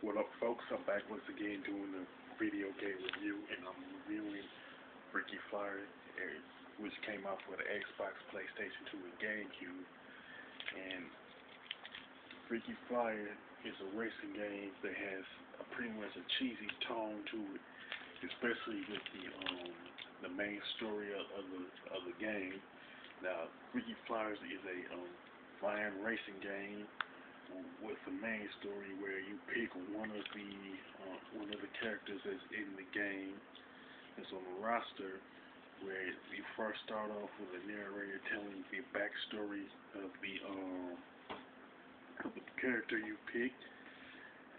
What up, folks? I'm back once again doing a video game review, and I'm reviewing Freaky Flyer, which came out for the Xbox, PlayStation 2, and GameCube. And Freaky Flyer is a racing game that has pretty much a cheesy tone to it, especially with the main story of the game. Now, Freaky Flyers is a flying racing game with the main story where you pick one of the characters that's in the game that's on the roster, where you first start off with a narrator telling the backstory of the character you picked,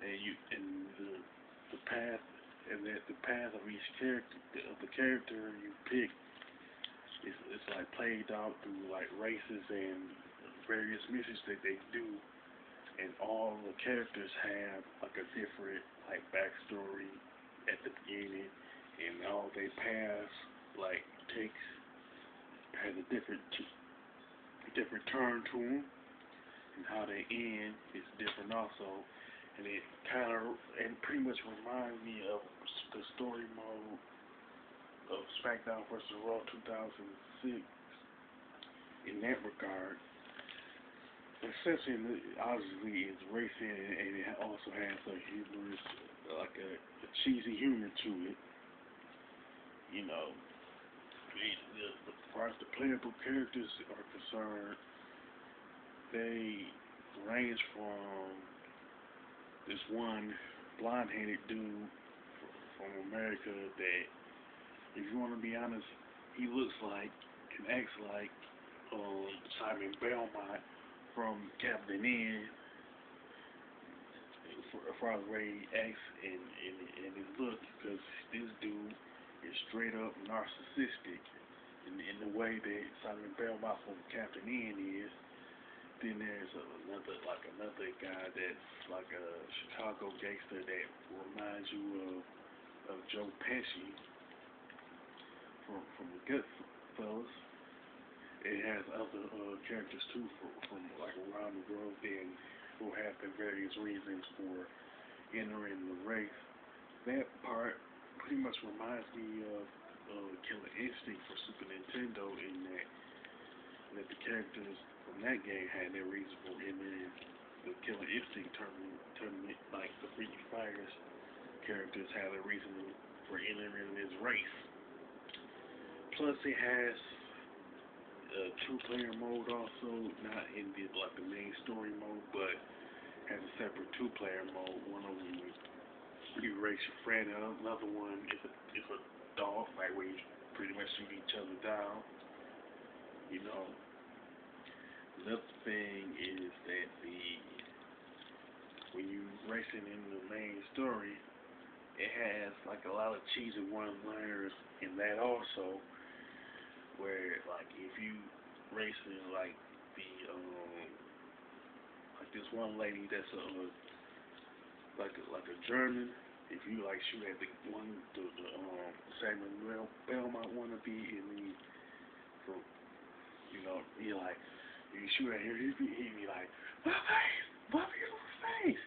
and the path, and that the path of each character you pick is like played out through like races and various missions that they do. And all the characters have like a different like backstory at the beginning, and all they paths like has a different turn to them, and how they end is different also. And it pretty much reminds me of the story mode of SmackDown vs. Raw 2006 in that regard. Essentially, obviously, it's racing, and it also has a humorous, like a cheesy humor to it. You know, as far as the playable characters are concerned, they range from this one blonde-headed dude from America that, if you want to be honest, he looks like and acts like Simon Belmont from Captain N, as far as the way he acts and his look, because this dude is straight up narcissistic in the way that Simon Belmont from Captain N is. Then there's another guy that's like a Chicago gangster that reminds you of Joe Pesci from the Goodfellas. It has other characters too from like around the world, and who have the various reasons for entering the race. That part pretty much reminds me of Killer Instinct for Super Nintendo, in that the characters from that game had their reason for entering the Killer Instinct tournament, like the Freaky Flyers characters have a reason for entering this race. Plus, it has two-player mode also, not in the main story mode, but has a separate two-player mode. One of them you race your friend, and another one is a dog fight where you pretty much shoot each other down. You know, another thing is that when you racing in the main story, it has like a lot of cheesy one-liners in that also, where like if you racing like this one lady that's like a German, if you like shoot at the Samuel Belmont wannabe, and he like, you shoot at him, he'd be like, my beautiful face.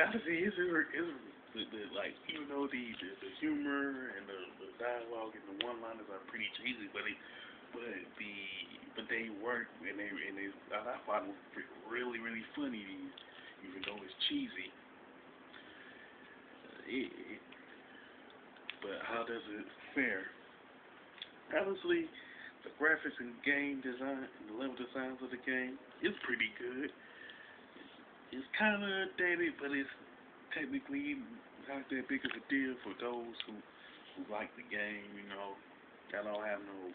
Honestly, like, even though the humor and the dialogue and the one-liners are pretty cheesy, but they work, and I find them really, really funny, even though it's cheesy. But how does it fare? Honestly, the graphics and game design and the level designs of the game is pretty good. It's kind of dated, but it's technically not that big of a deal for those who like the game. You know, I don't have no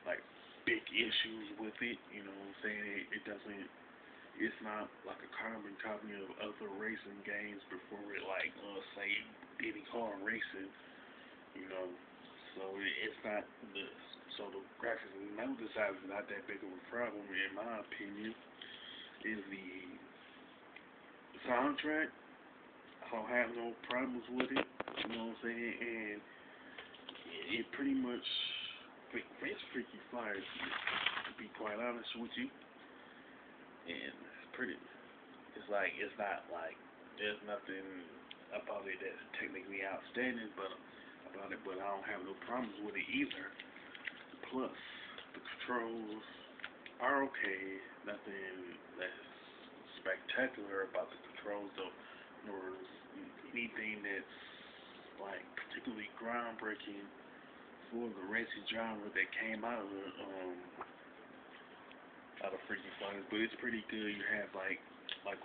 like big issues with it. You know what I'm saying? It's not like a carbon copy of other racing games before it, like say Diddy Kong Racing. You know, so it's not the graphics and level design is not that big of a problem in my opinion. Is the soundtrack? I don't have no problems with it. You know what I'm saying? And it pretty much fits Freaky Flyers, to be quite honest with you. And it's not like there's nothing about it that's technically outstanding, but I don't have no problems with it either. Plus, the controls are okay. Nothing that's spectacular about the controls, though, nor anything that's like particularly groundbreaking for the racing genre that came out of Freaky Fighters. But it's pretty good. You have like a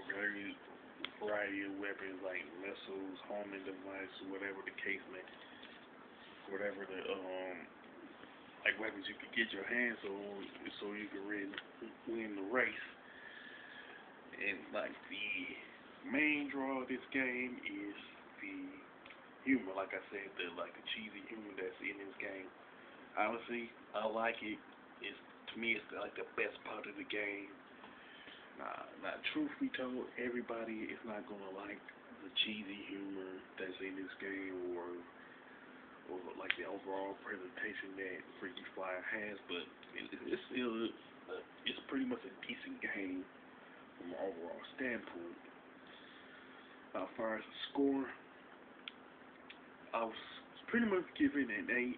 variety of weapons like missiles, homing devices, whatever the case may, whatever the like weapons you could get your hands on, so you can win the race. And like the main draw of this game is the humor. Like I said, the cheesy humor that's in this game. Honestly, I like it. It's to me, it's like the best part of the game. Now, truth be told, everybody is not gonna like the cheesy humor that's in this game, or like the overall presentation that Freaky Flyer has. But it's still it's pretty much a decent game from an overall standpoint. As far as the score, I was pretty much giving an 8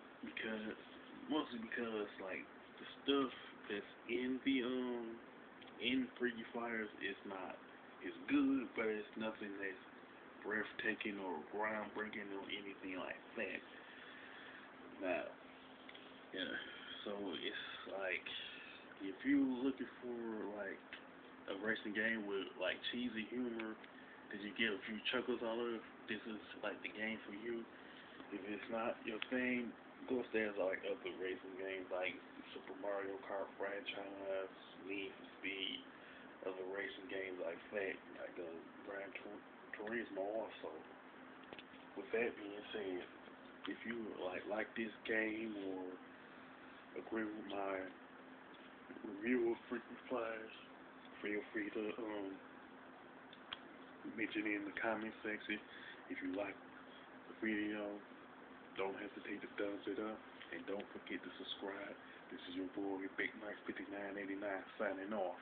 mostly because like the stuff that's in the in Freaky Flyers is not is good, but it's nothing that's breathtaking or groundbreaking or anything like that. Now, yeah, so it's like if you're looking for like a racing game with like cheesy humor that you get a few chuckles out of, this is like the game for you. If it's not your thing, go upstairs like other racing games like Super Mario Kart franchise, Need for Speed, other racing games like that, like Gran Turismo also. With that being said, if you like this game or agree with my review of Freaky Flyers, feel free to mention it in the comment section. If you like the video, don't hesitate to thumbs it up, and don't forget to subscribe. This is your boy Big Mike 5989 signing off.